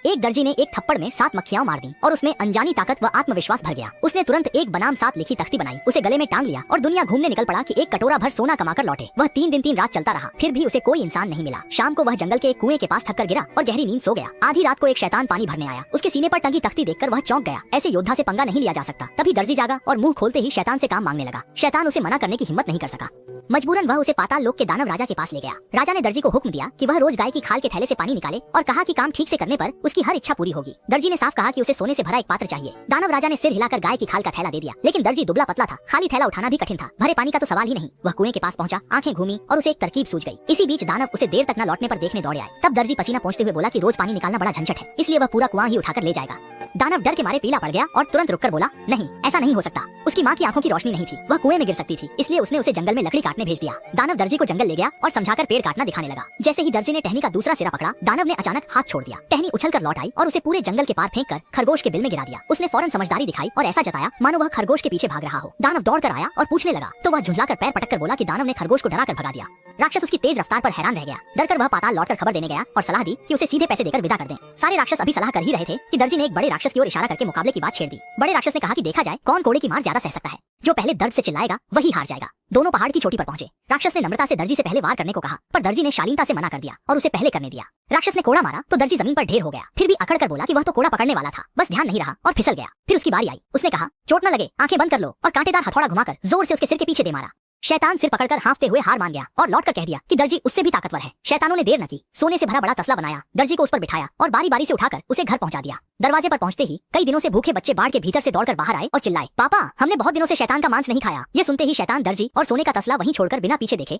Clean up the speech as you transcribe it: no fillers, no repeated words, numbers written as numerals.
एक दर्जी ने एक थप्पड़ में 7 मक्खियां मार दी और उसमें अनजानी ताकत व आत्मविश्वास भर गया। उसने तुरंत एक बनाम 7 लिखी तख्ती बनाई, उसे गले में टांग लिया और दुनिया घूमने निकल पड़ा कि एक कटोरा भर सोना कमाकर लौटे। वह 3 दिन 3 रात चलता रहा, फिर भी उसे कोई इंसान नहीं मिला। शाम को वह जंगल के एक कुएं के पास थककर गिरा और गहरी नींद सो गया। आधी रात को एक शैतान पानी भरने आया। उसके सीने पर टंगी तख्ती देखकर वह चौंक गया। ऐसे योद्धा से पंगा नहीं लिया जा सकता। तभी दर्जी जागा और मुंह खोलते ही शैतान से काम मांगने लगा। शैतान उसे मना करने की हिम्मत नहीं कर सका। मजबूरन वह उसे पाताल लोक के दानव राजा के पास ले गया। राजा ने दर्जी को हुक्म दिया कि वह रोज गाय की खाल के थैले से पानी निकाले और कहा कि काम ठीक से करने पर उसकी हर इच्छा पूरी होगी। दर्जी ने साफ कहा कि उसे सोने से भरा एक पात्र चाहिए। दानव राजा ने सिर हिलाकर गाय की खाल का थैला दे दिया, लेकिन दर्जी दुबला पतला था, खाली थैला उठाना भी कठिन था। भरे पानी का तो सवाल ही नहीं। वह कुएं के पास पहुंचा, आंखें घूमी और उसे एक तरकीब सूझ गई। इसी बीच दानव उसे देर तक न लौटने पर देखने दौड़े आए। तब दर्जी पसीना पोंछते हुए बोला कि रोज पानी निकालना बड़ा झंझट है, इसलिए वह पूरा कुआं ही उठाकर ले जाएगा। दानव डर के मारे पीला पड़ गया और तुरंत रुककर बोला, नहीं, ऐसा नहीं हो सकता। उसकी माँ की आंखों की रोशनी नहीं थी, वह कुएं में गिर सकती थी, इसलिए उसने उसे जंगल में लकड़ी काटने भेज दिया। दानव दर्जी को जंगल ले गया और समझाकर पेड़ काटना दिखाने लगा। जैसे ही दर्जी ने टहनी का दूसरा सिरा पकड़ा, दानव ने अचानक हाथ छोड़ दिया। टहनी उछलकर लौट आई और उसे पूरे जंगल के पार फेंककर खरगोश के बिल में गिरा दिया। उसने फौरन समझदारी दिखाई और ऐसा जताया मानो वह खरगोश के पीछे भाग रहा हो। दानव दौड़कर आया और पूछने लगा तो वह झुंझलाकर पैर पटक कर बोला कि दानव ने खरगोश को डराकर भगा दिया। राक्षस उसकी तेज रफ्तार पर हैरान रह गया। डरकर वह पाताल लौटकर खबर देने गया और सलाह दी कि उसे सीधे पैसे देकर विदा कर दें। सारे राक्षस अभी सलाह कर ही रहे थे कि दर्जी ने एक बड़े राक्षस की ओर इशारा करके मुकाबले की बात छेड़ दी। बड़े राक्षस ने कहा कि देखा जाए कौन कोड़े की मार ज्यादा सह सकता है। जो पहले दर्द से चिल्लाएगा वही हार जाएगा। दोनों पहाड़ की चोटी पर पहुंचे। राक्षस ने नम्रता से दर्जी से पहले वार करने को कहा, पर दर्जी ने शालीनता से मना कर दिया और उसे पहले करने दिया। राक्षस ने कोड़ा मारा तो दर्जी जमीन पर ढेर हो गया। फिर भी अकड़ कर बोला कि वह तो कोड़ा पकड़ने वाला था, बस ध्यान नहीं रहा और फिसल गया। फिर उसकी बारी आई। उसने कहा, चोट न लगे, आंखें बंद कर लो, और कांटेदार हथौड़ा घुमाकर जोर से उसके सिर के पीछे दे मारा। शैतान सिर पकड़कर हाँफते हुए हार मान गया और लौटकर कह दिया कि दर्जी उससे भी ताकतवर है। शैतानों ने देर न की, सोने से भरा बड़ा तसला बनाया, दर्जी को उस पर बिठाया और बारी बारी से उठाकर उसे घर पहुंचा दिया। दरवाजे पर पहुंचते ही कई दिनों से भूखे बच्चे बाढ़ के भीतर से दौड़कर बाहर आए और चिल्लाए, पापा, हमने बहुत दिनों से शैतान का मांस नहीं खाया। ये सुनते ही शैतान दर्जी और सोने का तसला वहीं छोड़कर बिना पीछे देखे